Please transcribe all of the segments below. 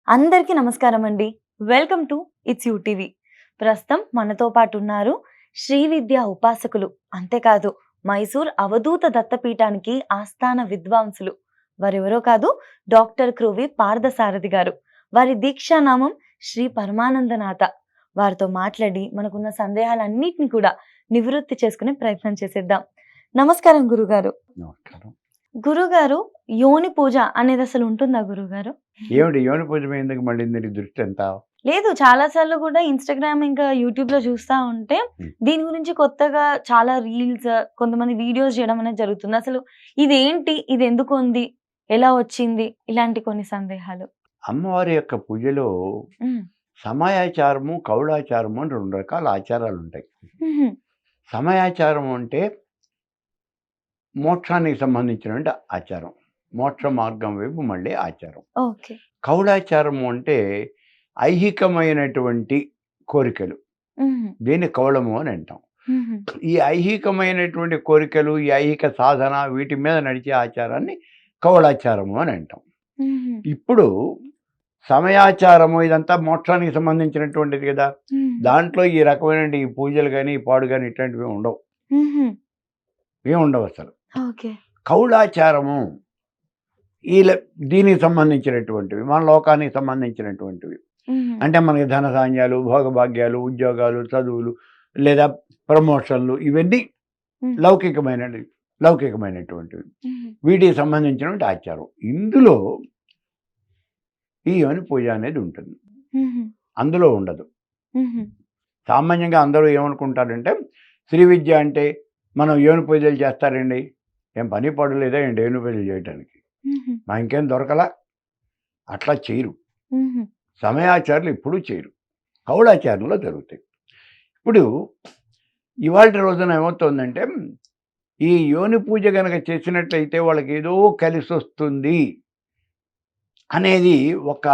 అందరికీ నమస్కారం అండి. Welcome to it's you TV. ప్రస్తుతం మనతో పాటు ఉన్నారు శ్రీ విద్యా ఉపాసకులు. అంతేకాదు మైసూర్ అవధూత దత్తపీఠానికి ఆస్థాన విద్వాంసులు. వారెవరో కాదు, డాక్టర్ క్రూవి పార్థసారథి గారు. వారి దీక్షానామం శ్రీ పరమానందనాథ. వారితో మాట్లాడి మనకున్న సందేహాలన్నిటిని కూడా నివృత్తి చేసుకునే ప్రయత్నం చేసేద్దాం. నమస్కారం గురుగారు. నమస్కారం. గురుగారు, యోని పూజ అనేది అసలు ఉంటుందా గురుగారు? ఏమిటి యోని పూజ మీద ఎందుకు మళ్ళీ నీ దృష్టి ఎంత? లేదు, చాలా సార్లు కూడా ఇన్‌స్టాగ్రామ్ ఇంకా యూట్యూబ్‌లో చూస్తా ఉంటే దీని గురించి కొత్తగా చాలా రీల్స్, కొంతమంది వీడియోస్ చేయడం అనేది జరుగుతుంది. అసలు ఇదేంటి? ఇది ఎందుకుంది? ఎలా వచ్చింది? ఇలాంటి కొన్ని సందేహాలు. అమ్మవారి యొక్క పూజలో హ్మ్. సమయాచారము, కౌళాచారము అని 2 రకాల ఆచారాలుంటాయి. హుహు. సమయాచారం అంటే మోక్షానికి సంబంధించినటువంటి ఆచారం. మోక్ష మార్గం వైపు మళ్ళీ ఆచారం. ఓకే. కౌళాచారము అంటే ఐహికమైనటువంటి కోరికలు. హుహు. దీన్ని కౌళము అని అంటాం. హుహు. ఈ ఐహికమైనటువంటి కోరికలు, ఈ ఐహిక సాధన వీటి మీద నడిచే ఆచారాన్ని కౌళాచారము అని అంటాం. హుహు. ఇప్పుడు సమయాచారము ఇదంతా మోక్షానికి సంబంధించినటువంటిది కదా. హ్మ్. దాంట్లో ఈ రకమైన ఈ పూజలు కానీ ఈ పాడు కానీ ఇట్లాంటివి ఉండవు. హుహు. ఏం ఉండవు అసలు. ఓకే. కౌళాచారము దీనికి సంబంధించినటువంటివి, మన లోకానికి సంబంధించినటువంటివి. హుహు. అంటే మనకి ధనధాన్యాలు, భోగభాగ్యాలు, ఉద్యోగాలు, చదువులు లేదా ప్రమోషన్లు ఇవన్నీ హ్మ్. లౌకికమైనటువంటివి. హుహు. వీటికి సంబంధించినటువంటి ఆచారం. ఇందులో ఈ యోని పూజ అనేది ఉంటుంది. హుహు. అందులో ఉండదు. హుహు. సామాన్యంగా అందరూ ఏమనుకుంటారంటే శ్రీ విద్య అంటే మనం యోని పూజలు చేస్తారండి, ఏం పని పడలేదా ఏంటి యోని పూజలు చేయడానికి, హుహు. మా ఇంకేం దొరకలా, అట్లా చేయరు. హుహు. సమయాచారులు ఎప్పుడూ చేయరు, కౌళాచారంలో జరుగుతాయి. ఇప్పుడు ఇవాళ రోజున ఏమవుతుందంటే ఈ యోని పూజ కనుక చేసినట్లయితే వాళ్ళకి ఏదో కలిసి వస్తుంది అనేది ఒక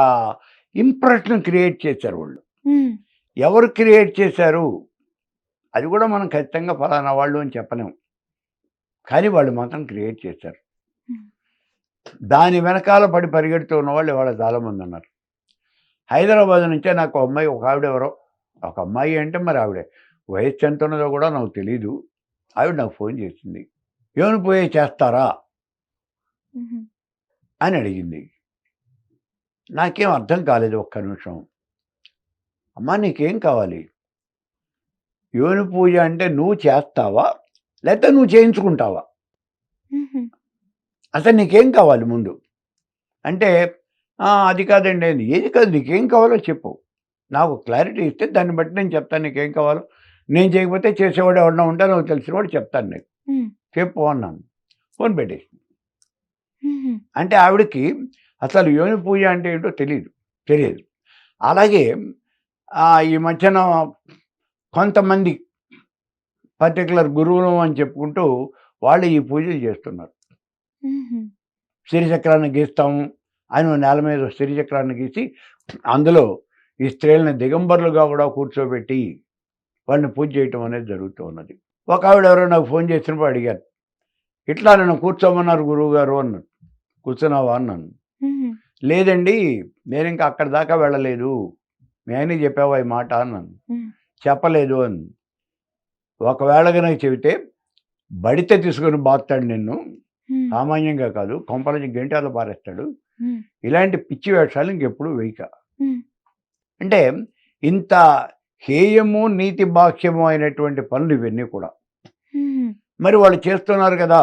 ఇంప్రెషన్ క్రియేట్ చేశారు వాళ్ళు. హ్మ్. ఎవరు క్రియేట్ చేశారు అది కూడా మనం ఖచ్చితంగా ఫలానా వాళ్ళు అని చెప్పలేము, కానీ వాళ్ళు మాత్రం క్రియేట్ చేశారు. హ్మ్. దాని వెనకాల పడి పరిగెడుతూ ఉన్న వాళ్ళు ఇవాళ చాలామంది ఉన్నారు. హైదరాబాద్ నుంచే నాకు ఒక ఆవిడ ఎవరో, ఒక అమ్మాయి అంటే మరి ఆవిడ వయస్సు ఎంత ఉన్నదో కూడా నాకు తెలీదు, ఆవిడ నాకు ఫోన్ చేసింది. యోని పూజ చేస్తారా హుహు. అని అడిగింది. నాకేం అర్థం కాలేదు ఒక్క నిమిషం. అమ్మా నీకేం కావాలి? యోని పూజ అంటే నువ్వు చేస్తావా లేకపోతే నువ్వు చేయించుకుంటావా? హుహు. అసలు నీకేం కావాలి ముందు అంటే అది కాదండి అని. ఏది కాదు, నీకేం కావాలో చెప్పు, నాకు క్లారిటీ ఇస్తే దాన్ని బట్టి నేను చెప్తాను నీకేం కావాలో. నేను చేయకపోతే చేసేవాడు ఎవడన్నా ఉంటే నాకు తెలిసినవాడు చెప్తాను నీకు, హ్మ్. చెప్పు అన్నాను. ఫోన్ పెట్టేసి. హుహు. అంటే ఆవిడకి అసలు యోని పూజ అంటే ఏంటో తెలియదు. అలాగే ఈ మధ్యన కొంతమంది పర్టికులర్ గురువులు అని చెప్పుకుంటూ వాళ్ళు ఈ పూజలు చేస్తున్నారు. హుహు. శ్రీచక్రాన్ని గీస్తాము అని నేల మీద శ్రీచక్రాన్ని గీసి అందులో ఈ స్త్రీలని దిగంబరులుగా కూడా కూర్చోబెట్టి వాళ్ళని పూజ చేయటం అనేది జరుగుతూ ఉన్నది. ఒక ఆవిడ ఎవరో నాకు ఫోన్ చేసినప్పుడు అడిగారు, ఇట్లా నన్ను కూర్చోమన్నారు గురువు గారు అన్నాడు. కూర్చున్నావా అన్నాను. హుహు. లేదండి, నేను ఇంకా అక్కడి దాకా వెళ్ళలేదు. నేనే చెప్పావా ఈ మాట అన్నాను. హ్మ్. చెప్పలేదు అని. ఒకవేళ కనుక చెబితే బడితే తీసుకొని బాస్తాడు నిన్ను, హ్మ్. సామాన్యంగా కాదు, కొంపల గంటలో పారేస్తాడు. హ్మ్. ఇలాంటి పిచ్చి వేషాలు ఇంకెప్పుడు వేయక. హ్మ్. అంటే ఇంత హేయము నీతి బాహ్యము అయినటువంటి పనులు ఇవన్నీ కూడా. హుహు. మరి వాళ్ళు చేస్తున్నారు కదా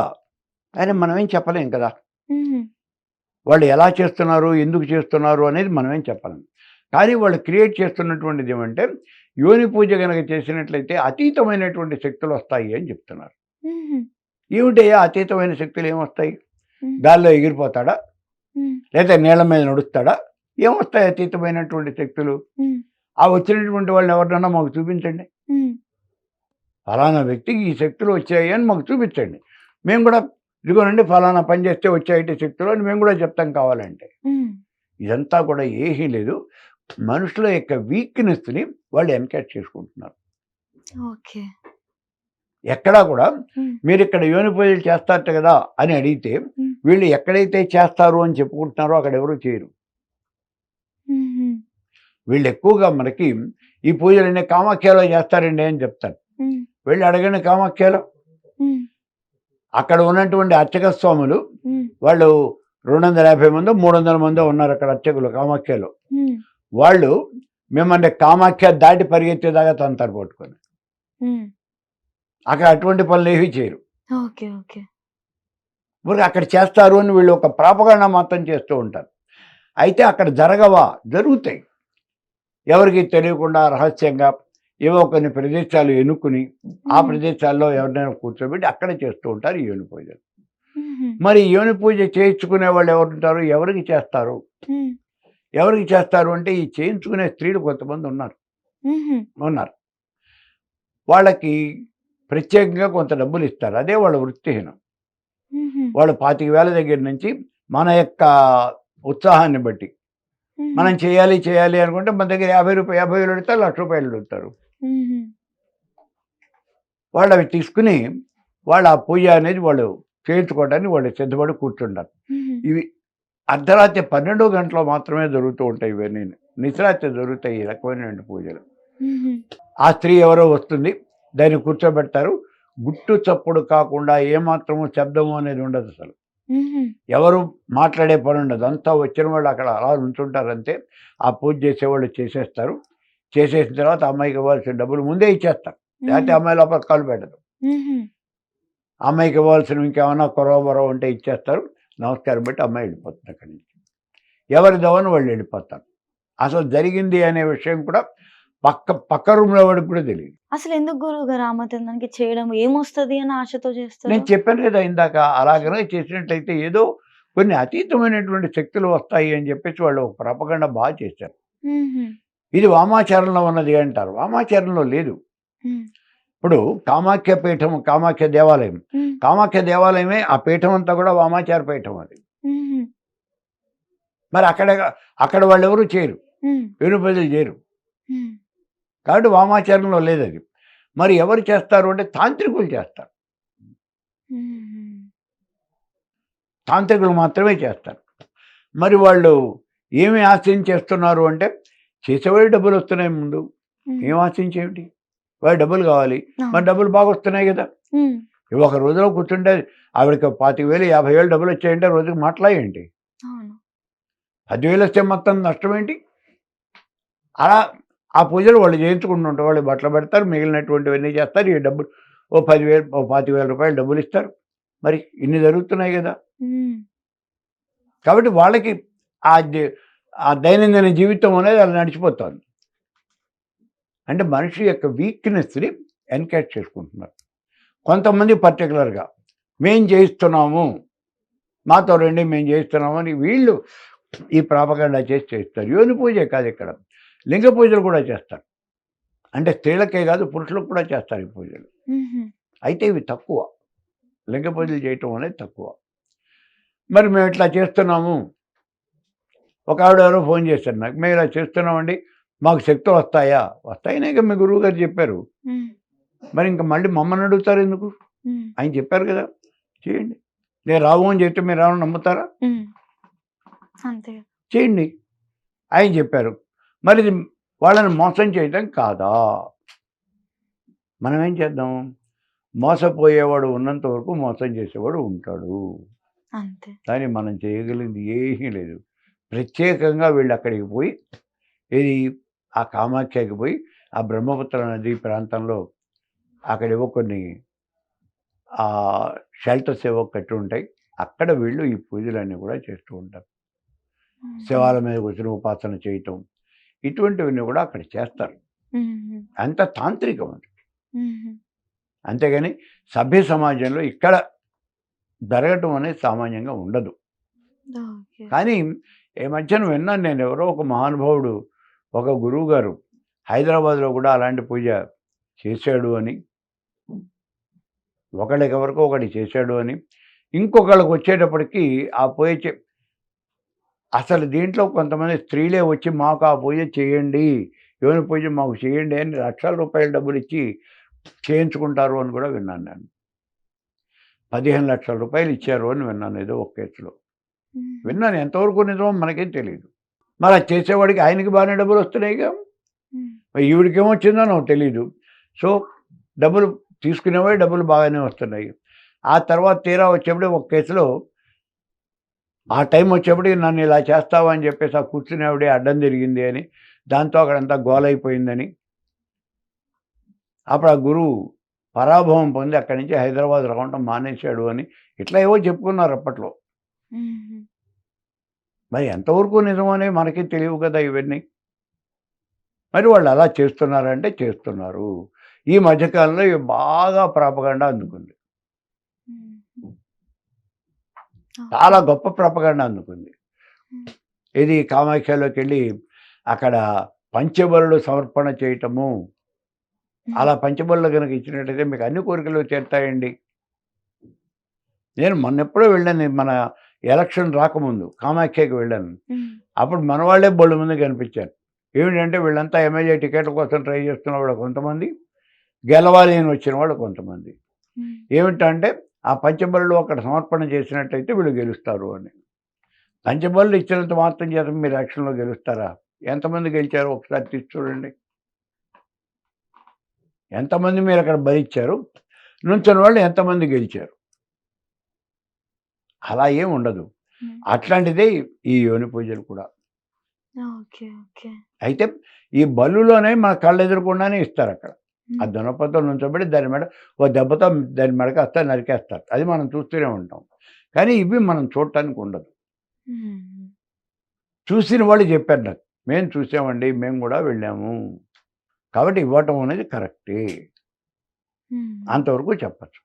అని మనమేం చెప్పలేం కదా. హుహు. వాళ్ళు ఎలా చేస్తున్నారు, ఎందుకు చేస్తున్నారు అనేది మనమేం చెప్పలేం. కానీ వాళ్ళు క్రియేట్ చేస్తున్నటువంటిది ఏమంటే యోని పూజ కనుక చేసినట్లయితే అతీతమైనటువంటి శక్తులు వస్తాయి అని చెప్తున్నారు. హుహు. ఏమిటయ్యా అతీతమైన శక్తులు ఏమొస్తాయి? హ్మ్. గాల్లో ఎగిరిపోతాడా హ్మ్. లేదా నీళ్ళ మీద నడుస్తాడా? ఏమొస్తాయి అతీతమైనటువంటి శక్తులు? హ్మ్. ఆ వచ్చినటువంటి వాళ్ళని ఎవరినన్నా మాకు చూపించండి. హ్మ్. ఫలానా వ్యక్తికి ఈ శక్తులు వచ్చాయి అని మాకు చూపించండి. మేము కూడా ఇదిగోనండి ఫలానా పని చేస్తే వచ్చాయి శక్తులు అని మేము కూడా చెప్తాం కావాలంటే. హ్మ్. ఇదంతా కూడా ఏమీ లేదు. మనుషుల యొక్క వీక్‌నెస్‌ని వాళ్ళు ఎన్‌క్యాష్ చేసుకుంటున్నారు. ఓకే. ఎక్కడా కూడా హ్మ్. మీరిక్కడ యోని పూజలు చేస్తారట కదా అని అడిగితే హ్మ్. వీళ్ళు ఎక్కడైతే చేస్తారు అని చెప్పుకుంటున్నారో అక్కడ ఎవరు చేయరు. హుహు. వీళ్ళు ఎక్కువగా మనకి ఈ పూజలన్నీ కామాఖ్యలో చేస్తారండి అని చెప్తారు. ఉమ్, వెళ్ళి అడగండి కామాఖ్యలో. ఉమ్, అక్కడ ఉన్నటువంటి అర్చక స్వాములు ఉమ్, వాళ్ళు 250 మందో 300 మందో ఉన్నారు అక్కడ అర్చకులు కామాఖ్యలో. ఉమ్, వాళ్ళు మిమ్మల్ని కామాఖ్య దాటి పరిగెత్తేదాకా తంతారు పట్టుకొని. ఉమ్. అక్కడ అటువంటి పనులు ఏవి చేయరు. Okay, okay. ఊరికే అక్కడ చేస్తారు అని వీళ్ళు ఒక ప్రాపగండా మాత్రం చేస్తూ ఉంటారు. అయితే అక్కడ జరగవా? జరుగుతాయి. ఎవరికి తెలియకుండా రహస్యంగా ఏవో కొన్ని ప్రదేశాలు ఎన్నుకుని ఆ ఉమ్, ప్రదేశాల్లో ఎవరినైనా కూర్చోబెట్టి అక్కడే చేస్తూ ఉంటారు ఈ యోని పూజలు. ఉమ్, మరి ఈ యోని పూజ చేయించుకునే వాళ్ళు ఎవరుంటారు? ఎవరికి చేస్తారు? ఉమ్, ఎవరికి చేస్తారు అంటే ఈ చేయించుకునే స్త్రీలు కొంతమంది ఉన్నారు. ఉమ్, ఉన్నారు. వాళ్ళకి ప్రత్యేకంగా కొంత డబ్బులు ఇస్తారు. అదే వాళ్ళ వృత్తిహీనం. ఉమ్, వాళ్ళు 25,000 దగ్గర నుంచి మన యొక్క ఉత్సాహాన్ని బట్టి మనం చేయాలి చేయాలి అనుకుంటే మన దగ్గర 50,000 అడుగుతారు, ₹1,00,000 అడుగుతారు. ఉమ్, వాళ్ళు అవి తీసుకుని వాళ్ళు ఆ పూజ అనేది వాళ్ళు చేయించుకోవడానికి వాళ్ళు సిద్ధపడి కూర్చుంటారు. ఉమ్, ఇవి అర్ధరాత్రి 12 గంటలు మాత్రమే జరుగుతూ ఉంటాయి. ఇవన్నీ నిశరాత్రి జరుగుతాయి ఈ రకమైనటువంటి పూజలు. ఉమ్, ఆ స్త్రీ ఎవరో వస్తుంది, దాన్ని కూర్చోబెడతారు. గుట్టు చప్పుడు కాకుండా ఏమాత్రము శబ్దము అనేది ఉండదు అసలు. ఉమ్, ఎవరు మాట్లాడే పని ఉండదు. అంతా వచ్చిన వాళ్ళు అక్కడ అలా నుంచుంటారు అంతే. ఆ పూజ చేసేవాళ్ళు చేసేస్తారు. చేసేసిన తర్వాత అమ్మాయికి ఇవ్వాల్సిన డబ్బులు ముందే ఇచ్చేస్తారు. లేకపోతే అమ్మాయి లోపల కాలు పెట్టదు. ఉమ్, అమ్మాయికి ఇవ్వాల్సినవి ఇంకేమన్నా కొరవ ఉంటే ఇచ్చేస్తారు. నమస్కారం పెట్టి అమ్మాయి వెళ్ళిపోతుంది అక్కడి నుంచి. ఎవరి దవన వాళ్ళు వెళ్ళిపోతారు. అసలు జరిగింది అనే విషయం కూడా పక్క రూమ్లో వాడికి కూడా తెలియదు. అసలు ఎందుకు గురువు గారు రామచంద్రానికి చేయడం ఏమొస్తది అని ఆశతో చేస్తారు? నేను చెప్పాను కదా ఇందాక, అలాగనే చేసినట్లయితే ఏదో కొన్ని అతీతమైనటువంటి శక్తులు వస్తాయి అని చెప్పేసి వాళ్ళు ఒక ప్రపగండ బాగా చేశారు. ఉమ్, ఇది వామాచారంలో ఉన్నది అంటారు. వామాచారంలో లేదు. ఉమ్, ఇప్పుడు కామాఖ్య పీఠం, కామాఖ్య దేవాలయం, ఉమ్, కామాఖ్య దేవాలయమే ఆ పీఠం అంతా కూడా వామాచార పీఠం అది. ఉమ్, మరి అక్కడ వాళ్ళు ఎవరు చేయరు, ఉమ్, వేణు ప్రజలు చేయరు. ఉమ్, కాబట్టి వామాచారంలో లేదు అది. మరి ఎవరు చేస్తారు అంటే తాంత్రికులు చేస్తారు. ఉమ్, తాంత్రికులు మాత్రమే చేస్తారు. మరి వాళ్ళు ఏమి ఆశించేస్తున్నారు అంటే చేసేవాడి డబ్బులు వస్తున్నాయి ముందు. ఉమ్, ఏం ఆశించేమిటి? వాడి డబ్బులు కావాలి. మరి అవును. డబ్బులు బాగా వస్తున్నాయి కదా. ఉమ్, ఒక రోజులో కూర్చుంటే ఆవిడకి 25,000 50,000 డబ్బులు వచ్చాయంటే రోజుకి మాట్లాడేంటి? అవును. 10,000 వస్తే మొత్తం నష్టం ఏంటి? అలా ఆ పూజలు వాళ్ళు చేయించుకుంటూ ఉంటారు. వాళ్ళు బట్టలు పెడతారు, మిగిలినటువంటివన్నీ చేస్తారు. ఈ డబ్బులు ఓ 10,000 ఓ ₹25,000 డబ్బులు ఇస్తారు. మరి ఇన్ని జరుగుతున్నాయి కదా. ఉమ్, కాబట్టి వాళ్ళకి ఆ దైనందిన జీవితం అనేది అలా నడిచిపోతుంది. అంటే మనిషి యొక్క వీక్‌నెస్‌ని ఎన్‌కేజ్ చేసుకుంటున్నారు. కొంతమంది పర్టిక్యులర్‌గా మేం చేయిస్తున్నాము, మాతో రండి మేము చేయిస్తున్నాము అని వీళ్ళు ఈ ప్రాపగండా చేసి చేస్తారు. యోని పూజే కాదు ఇక్కడ. లింగ పూజలు కూడా చేస్తారు. అంటే స్త్రీలకే కాదు పురుషులకు కూడా చేస్తారు ఈ పూజలు. ఉమ్, అయితే ఇవి తక్కువ. లింగ పూజలు చేయటం అనేది తక్కువ. మరి మేము ఇట్లా చేస్తున్నాము. ఒక ఆవిడ ఎవరో ఫోన్ చేశారు నాకు. మేము ఇలా చేస్తున్నామండి, మాకు శక్తులు వస్తాయా? వస్తాయనే మీ గురువు గారు చెప్పారు. ఉమ్, మరి ఇంకా మళ్ళీ మమ్మల్ని అడుగుతారు ఎందుకు? ఉమ్, ఆయన చెప్పారు కదా, చేయండి. నేను రావు అని చెప్తే మీరు ఏమన్నా నమ్ముతారా? ఉమ్, అంతే. చేయండి. ఆయన చెప్పారు. మరి ఇది వాళ్ళని మోసం చేయటం కాదా? మనం ఏం చేద్దాం? మోసపోయేవాడు ఉన్నంత వరకు మోసం చేసేవాడు ఉంటాడు. అంతే. కానీ మనం చేయగలిగింది ఏమీ లేదు. ప్రత్యేకంగా వీళ్ళు అక్కడికి పోయి ఇది ఆ కామాఖ్యకి పోయి ఆ బ్రహ్మపుత్ర నది ప్రాంతంలో అక్కడేవో కొన్ని షెల్టర్స్ ఏవో కట్టి ఉంటాయి. అక్కడ వీళ్ళు ఈ పూజలన్నీ కూడా చేస్తూ ఉంటారు. ఉమ్, శివాల మీద కూర్చొని ఉపాసన చేయటం ఇటువంటివన్నీ కూడా అక్కడ చేస్తారు. ఉమ్, అంత తాంత్రికం అది. ఉమ్, అంతేగాని సభ్య సమాజంలో ఇక్కడ జరగటం అనేది సామాన్యంగా ఉండదు. ఓకే. కానీ ఈ మధ్యన విన్నాను నేను, ఎవరో ఒక మహానుభావుడు, ఒక గురువు గారు హైదరాబాద్లో కూడా అలాంటి పూజ చేశాడు అని, ఒకళ్ళకెవరికో ఒకటి చేశాడు అని, ఇంకొకళ్ళకి వచ్చేటప్పటికి ఆ పూజ అసలు దీంట్లో కొంతమంది స్త్రీలే వచ్చి మాకు ఆ పూజ చేయండి, యోని పూజ మాకు చేయండి అని ₹1,00,000 డబ్బులు ఇచ్చి చేయించుకుంటారు అని కూడా విన్నాను నేను. ₹15,00,000 ఇచ్చారు అని విన్నాను ఏదో ఒక కేసులో. ఉమ్, విన్నాను, ఎంతవరకు నిజమో మనకేం తెలియదు. మరి అది చేసేవాడికి ఆయనకి బాగానే డబ్బులు వస్తున్నాయిగా, ఉమ్, మరి ఈవిడికేమో వచ్చిందో నాకు తెలీదు. సో డబ్బులు తీసుకునేవాడి డబ్బులు బాగానే వస్తున్నాయి. ఆ తర్వాత తీరా వచ్చేప్పుడు ఒక కేసులో ఆ టైం వచ్చేప్పటికి నన్ను ఇలా చేస్తావా అని చెప్పేసి ఆ కూర్చునేవాడే అడ్డం తిరిగింది అని, దాంతో అక్కడంతా గోలైపోయిందని, అప్పుడు ఆ గురువు పరాభవం పొంది అక్కడి నుంచి హైదరాబాద్ రావటం మానేశాడు అని ఇట్లా ఏవో చెప్పుకున్నారు అప్పట్లో. ఉమ్, మరి ఎంతవరకు నిజమనే మనకి తెలియవు కదా ఇవన్నీ. మరి వాళ్ళు అలా చేస్తున్నారంటే చేస్తున్నారు. ఈ మధ్యకాలంలో ఇవి బాగా ప్రాపగండా అందుకుంది. ఉమ్, చాలా ఓకే. గొప్ప ప్రాపగండా అందుకుంది. ఉమ్, ఇది కామాఖ్యలోకి వెళ్ళి అక్కడ పంచబలులు సమర్పణ చేయటము, ఉమ్, అలా పంచబలులు కనుక ఇచ్చినట్టయితే మీకు అన్ని కోరికలు తీరుతాయండి. నేను మొన్నెప్పుడో వెళ్ళాను, మన ఎలక్షన్ రాకముందు కామాఖ్యకి వెళ్ళాను. ఉమ్, అప్పుడు మన వాళ్ళే బోల్డు మంది కనిపించారు. ఏమిటంటే వీళ్ళంతా ఎమ్మెల్యే టికెట్ల కోసం ట్రై చేస్తున్న వాళ్ళు కొంతమంది, గెలవాలి అని వచ్చిన వాళ్ళు కొంతమంది. ఉమ్, ఏమిటంటే ఆ పంచబలులు అక్కడ సమర్పణ చేసినట్టయితే వీళ్ళు గెలుస్తారు అని. పంచబలులు ఇచ్చినంత మాత్రం చేత మీరు ఎలక్షన్లో గెలుస్తారా? ఎంతమంది గెలిచారో ఒకసారి తీసి చూడండి. ఎంతమంది మీరు అక్కడ భరించారు, నుంచిన వాళ్ళు ఎంతమంది గెలిచారు? అలా ఏం ఉండదు. ఉమ్, అట్లాంటిదే ఈ యోని పూజలు కూడా. ఓకే. ఓకే. అయితే ఈ బలులోనే మన కళ్ళెదురకుండానే ఇస్తారు అక్కడ. ఆ ఉమ్, దున్నపోతలో నుంచోబెట్టి దాని మీద ఓ దెబ్బతో దాని మెడకు వస్తే నరికేస్తారు. అది మనం చూస్తూనే ఉంటాం. కానీ ఇవి మనం చూడటానికి ఉండదు. ఉమ్, చూసిన వాళ్ళు చెప్పారు నాకు, మేము చూసామండి, మేము కూడా వెళ్ళాము, కాబట్టి ఇవ్వటం అనేది కరెక్టే, ఉమ్. అంతవరకు చెప్పచ్చు.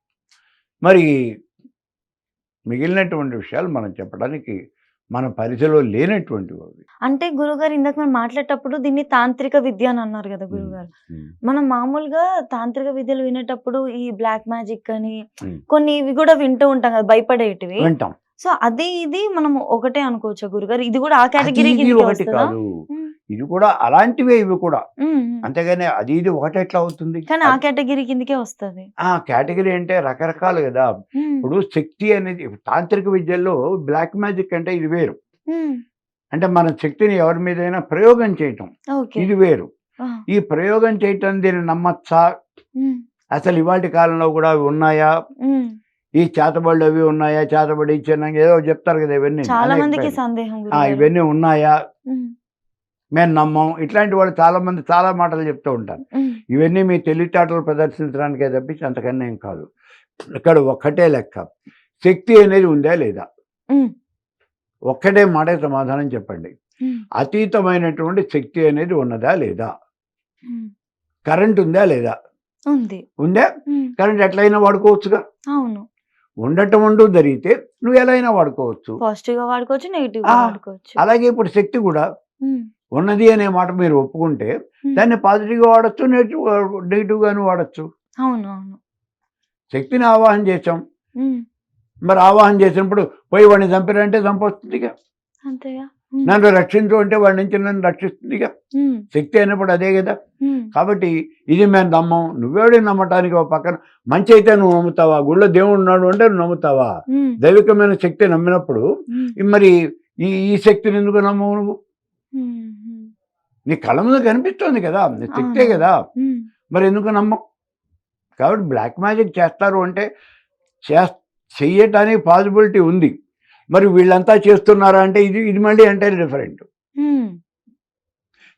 మరి మిగిలినటువంటి విషయాలు మనం చెప్పడానికి మన పరిధిలో లేనటువంటివి అవి. అంటే గురుగారు ఇందాక మనం మాట్లాడేటప్పుడు దీన్ని తాంత్రిక విద్య అని అన్నారు కదా ఉమ్, గురుగారు. ఉమ్, మనం మామూలుగా తాంత్రిక విద్యలు వినేటప్పుడు ఈ బ్లాక్ మ్యాజిక్ అని ఉమ్. కొన్ని ఇవి కూడా వింటూ ఉంటాం కదా భయపడేటివి. వింటాం. సో అది ఇది మనం ఒకటే అనుకోవచ్చా గురుగారు? ఇది కూడా ఆ అది కేటగిరీ ఇది కిందకే ఒకటి వస్తుందా? కాదు, ఇది కూడా అలాంటివే ఇవి కూడా. ఉమ్, ఉమ్. అంతేగాని అది ఇది ఒకటి ఎట్లా అవుతుంది? కానీ ఆ కేటగిరీ కిందకే వస్తుంది. ఆ కేటగిరీ అంటే రకరకాలు కదా. ఇప్పుడు శక్తి అనేది తాంత్రిక విద్యల్లో బ్లాక్ మ్యాజిక్ అంటే ఇది వేరు. అంటే మన శక్తిని ఎవరి మీదైనా ప్రయోగం చేయటం, ఓకే. ఇది వేరు. ఈ ప్రయోగం చేయటం దీన్ని నమ్మచ్చా? అసలు ఇవాటి కాలంలో కూడా అవి ఉన్నాయా? ఈ చేతబడులు అవి ఉన్నాయా? చేతబడి చిన్న ఏదో చెప్తారు కదా, ఇవన్నీ చాలా అనేక మందికి పేర్లు. సందేహం గురుగారు. ఇవన్నీ ఉన్నాయా, ఉమ్, మేము నమ్మం, ఇట్లాంటి వాళ్ళు చాలా మంది చాలా మాటలు చెప్తూ ఉంటారు. ఉమ్, ఇవన్నీ మీ తెలివితేటలు ప్రదర్శించడానికే తప్పించి అంతకన్నా ఏం కాదు. ఇక్కడ ఒక్కటే లెక్క, శక్తి అనేది ఉందా లేదా? ఉమ్, ఒక్కటే మాటే సమాధానం చెప్పండి. ఉమ్, అతీతమైనటువంటి శక్తి అనేది ఉన్నదా లేదా? ఉమ్. కరెంట్ ఉందా లేదా? ఉంది. ఉందా? ఉమ్, కరెంట్ ఎట్లయినా వాడుకోవచ్చుగా. అవును. ఉండటం అంటూ జరిగితే నువ్వు ఎలా అయినా వాడుకోవచ్చు. పాజిటివ్ గా వాడుకోవచ్చు, నెగిటివ్ గా ఆ, వాడుకోవచ్చు. అలాగే ఇప్పుడు శక్తి కూడా ఉమ్, ఉన్నది అనే మాట మీరు ఒప్పుకుంటే ఉమ్. దాన్ని పాజిటివ్గా వాడచ్చు, నెగిటివ్గాను వాడచ్చు. అవును, అవును. శక్తిని ఆవాహన చేసాం, ఉమ్, మరి ఆవాహన చేసినప్పుడు పోయి వాడిని చంపారంటే చంపొస్తుందిగా. అంతేగా. ఉమ్, నన్ను రక్షించు అంటే వాడి నుంచి నన్ను రక్షిస్తుందిగా. ఉమ్, శక్తి అయినప్పుడు అదే కదా. ఉమ్, కాబట్టి ఇది మేము నమ్మం, నువ్వేడే నమ్మటానికి ఒక పక్కన మంచి అయితే నువ్వు నమ్ముతావా? గుళ్ళో దేవుడు ఉన్నాడు అంటే నువ్వు నమ్ముతావా? ఉమ్, దైవికమైన శక్తి నమ్మినప్పుడు ఉమ్, మరి ఈ శక్తిని ఎందుకు నమ్మవు నువ్వు? ఉమ్, ఉమ్. నీ కళ్ళ ముందు కనిపిస్తుంది కదా, నీ శక్తే అవును. కదా, ఉమ్, మరి ఎందుకు నమ్మం? కాబట్టి బ్లాక్ మ్యాజిక్ చేస్తారు అంటే చెయ్యటానికి పాసిబిలిటీ ఉంది. మరి వీళ్ళంతా చేస్తున్నారా అంటే ఇది ఇది మళ్ళీ ఎంటైర్ డిఫరెంట్. ఉమ్.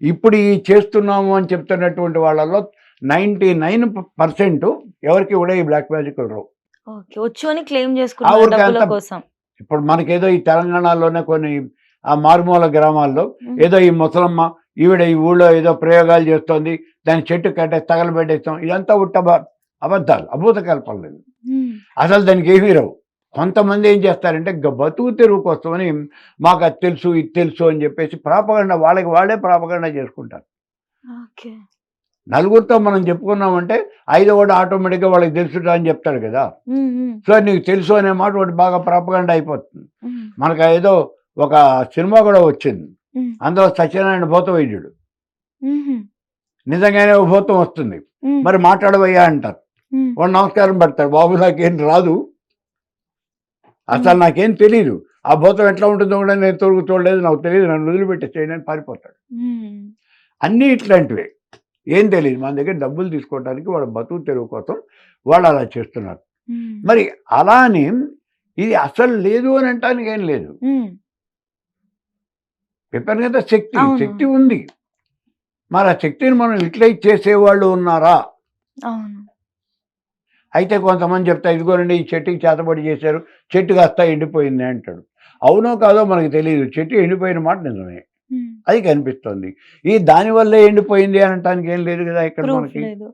ఇప్పుడు ఈ చేస్తున్నాము అని చెప్తున్నటువంటి వాళ్ళలో 99% ఎవరికి కూడా ఈ బ్లాక్ మ్యాజిక్ రావు. ఓకే. వచ్చు అని క్లెయిమ్ చేసుకున్నారు ఊరికే డబ్బుల అంత కోసం. ఇప్పుడు మనకేదో ఈ తెలంగాణలోనే కొన్ని ఆ మారుమూల గ్రామాల్లో ఉమ్, ఏదో ఈ ముసలమ్మ ఈవిడ ఈ ఊళ్ళో ఏదో ప్రయోగాలు చేస్తోంది, దాని చెట్టు కట్టే తగలబెట్టేస్తాం, ఇదంతా అబద్ధాలు, అభూత కల్పనలు. ఉమ్, అసలు దానికి ఏమీ రావు. కొంతమంది ఏం చేస్తారంటే బతుకు తెరువు కోసమని మాకు అది తెలుసు ఇది తెలుసు అని చెప్పేసి ప్రాపగండా, వాళ్ళకి వాళ్ళే ప్రాపగండా చేసుకుంటారు. ఓకే. నలుగురితో మనం చెప్పుకున్నామంటే ఐదో వాడు ఆటోమేటిక్గా వాళ్ళకి తెలుసుట అని చెప్తాడు కదా. ఉమ్, ఉమ్, సో నీకు తెలుసు అనే మాట ఒకటి బాగా ప్రాపగండా అయిపోతుంది. ఉమ్, మనకు ఏదో ఒక సినిమా కూడా వచ్చింది, ఉమ్, అందులో సత్యనారాయణ భూత వైద్యుడు, ఉమ్, నిజంగానే ఒక భూతం వస్తుంది, ఉమ్, మరి మాట్లాడవయ్యా అంటారు. ఉమ్, వాడు నమస్కారం పెడతాడు, బాబు నాకేం రాదు, అసలు నాకేం తెలీదు, ఆ భూతం ఎట్లా ఉంటుందో కూడా నేను తొడుగు చూడలేదు, నాకు తెలియదు, నన్ను వదిలిపెట్టేసేయండి అని పారిపోతాడు. అన్నీ ఇట్లాంటివే. ఏం తెలియదు, మన దగ్గర డబ్బులు తీసుకోవడానికి వాళ్ళ బతుకు తెరువు కోసం వాళ్ళు అలా చేస్తున్నారు. మరి అలా అని ఇది అసలు లేదు అని అంటానికి ఏం లేదు. చెప్పాను కదా, శక్తి అవును. శక్తి ఉంది. మరి ఆ శక్తిని మనం యూటిలైజ్ చేసేవాళ్ళు ఉన్నారా? అవును. అయితే కొంతమంది చెప్తా, ఇదిగోనండి ఈ చెట్టుకి చేతబడి చేశారు, చెట్టు కాస్త ఎండిపోయింది అంటాడు. అవునో కాదో మనకు తెలియదు, చెట్టు ఎండిపోయిన మాట నిజమే, అది కనిపిస్తుంది. ఈ దానివల్ల ఎండిపోయింది అనటానికి ఏం లేదు కదా ఇక్కడ ప్రూఫ్ మనకి. లేదు.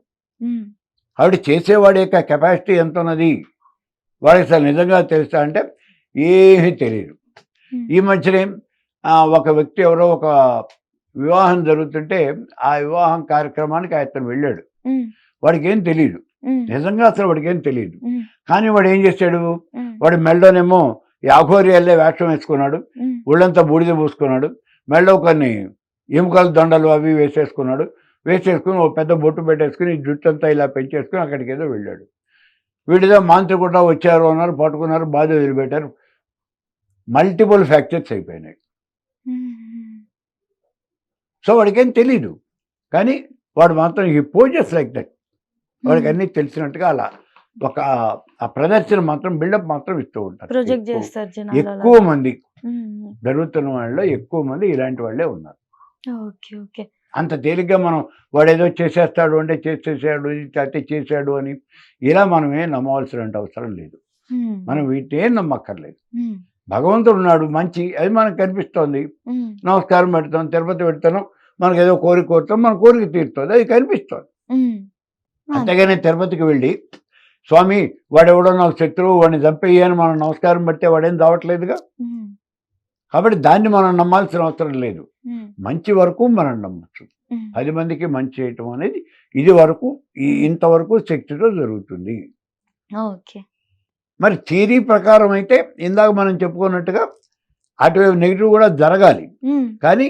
ఆవిడ చేసేవాడి యొక్క కెపాసిటీ ఎంత ఉన్నది, వాడికి అసలు నిజంగా తెలుసా అంటే ఏమీ తెలియదు. ఈ మధ్యనే ఒక వ్యక్తి ఎవరో ఒక వివాహం జరుగుతుంటే ఆ వివాహం కార్యక్రమానికి అతను వెళ్ళాడు. వాడికి ఏం తెలియదు, నిజంగా అసలు వాడికి ఏం తెలియదు. కానీ వాడు ఏం చేశాడు, వాడి మెళ్ళోనేమో యాఘోర్యాలే వేషం వేసుకున్నాడు, ఒళ్ళంతా బూడిద పూసుకున్నాడు, మెళ్ళో కొన్ని ఎముకల దండలు అవి వేసేసుకున్నాడు, వేసేసుకుని ఒక పెద్ద బొట్టు పెట్టేసుకుని జుట్టు అంతా ఇలా పెంచేసుకుని అక్కడికి ఏదో వెళ్ళాడు. వీడిదో మాంత్రికుడా వచ్చారు అన్నారు, పట్టుకున్నారు, బాధ వదిలిపెట్టారు, మల్టిపుల్ ఫ్రాక్చర్స్ అయిపోయినాయి. సో వాడికి ఏం తెలీదు, కానీ వాడు మాత్రం ఈ పోజెస్ లైక్ దట్, వాడికి అన్నీ తెలిసినట్టుగా అలా ఒక ఆ ప్రదర్శన మాత్రం బిల్డప్ మాత్రం ఇస్తూ ఉంటారు. ప్రొజెక్ట్ చేస్తారు జనాలు ఎక్కువ అలాగా. మంది జరుగుతున్న వాళ్ళలో ఎక్కువ మంది ఇలాంటి వాళ్ళే ఉన్నారు. ఓకే. ఓకే. అంత తేలిగ్గా మనం వాడేదో చేసేస్తాడు అంటే చేసేసాడు, అయితే చేశాడు అని ఇలా మనం ఏం నమ్మవలసిన అవసరం లేదు. మనం వీటిని ఏం నమ్మక్కర్లేదు. భగవంతుడు ఉన్నాడు మంచి, అది మనకు కనిపిస్తోంది. నమస్కారం పెడతాం, తిరుపతి పెడతాను, మనకు ఏదో కోరిక కోరుతాం, మన కోరిక తీరుతుంది, అది కనిపిస్తుంది. అంతేగాని తిరుపతికి వెళ్ళి స్వామి వాడెవడో నాకు శత్రువు, వాడిని చంపేయని మనం నమస్కారం పెడితే వాడేం రావట్లేదుగా. కాబట్టి దాన్ని మనం నమ్మాల్సిన అవసరం లేదు. మంచి వరకు మనం నమ్మచ్చు. 10 మందికి మంచి చేయటం అనేది ఇది వరకు ఇంతవరకు శక్తితో జరుగుతుంది. ఓకే. మరి థియరీ ప్రకారం అయితే ఇందాక మనం చెప్పుకున్నట్టుగా అటువైపు నెగిటివ్ కూడా జరగాలి, కానీ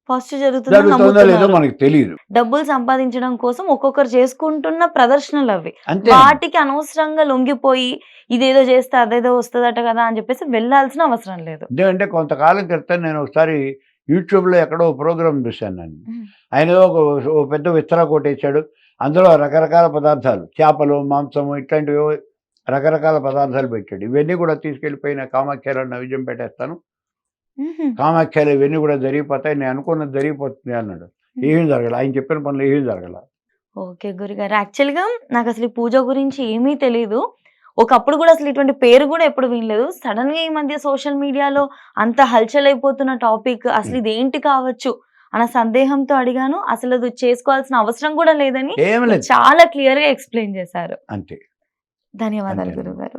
పాజిటివ్ జరుగుతుందో లేదో మనకి తెలియదు. డబ్బులు సంపాదించడం కోసం ఒక్కొక్కరు చేసుకుంటున్న ప్రదర్శనలు అవి. అంతే. వాటికి అనవసరంగా లొంగిపోయి ఇదేదో చేస్తే అదేదో వస్తుందట కదా అని చెప్పేసి వెళ్ళాల్సిన అవసరం లేదు. ఎందుకంటే కొంతకాలం క్రితం నేను ఒకసారి యూట్యూబ్లో ఎక్కడో ప్రోగ్రామ్ చూశాను. నేను ఆయన ఒక పెద్ద విత్తరా కొట్టేశాడు, అందులో రకరకాల పదార్థాలు, చేపలు, మాంసము, ఇట్లాంటివి రకరకాల పదార్థాలు పెట్టాడు. ఇవన్నీ కూడా తీసుకెళ్ళిపోయిన కామాఖ్యలో నైవేద్యం పెట్టేస్తాను, కామాఖ్యలు ఇవన్నీ కూడా జరిగిపోతాయి, నేను అనుకున్నది జరిగిపోతుంది అన్నాడు. ఏమీ జరగల, ఆయన చెప్పిన పనులు ఏమీ జరగల. ఓకే గురుగారు, యాక్చువల్గా నాకు అసలు ఈ పూజ గురించి ఏమీ తెలియదు. ఒకప్పుడు కూడా అసలు ఇటువంటి పేరు కూడా ఎప్పుడు వినలేదు. సడన్ గా ఈ మధ్య సోషల్ మీడియాలో అంత హల్చల్ అయిపోతున్న టాపిక్, అసలు ఇది ఏంటి కావచ్చు అన్న సందేహంతో అడిగాను. అసలు అది చేసుకోవాల్సిన అవసరం కూడా లేదని ఏం లేదు, చాలా క్లియర్ గా ఎక్స్ప్లెయిన్ చేశారు. అంతే. ధన్యవాదాలు అంతే. గురుగారు.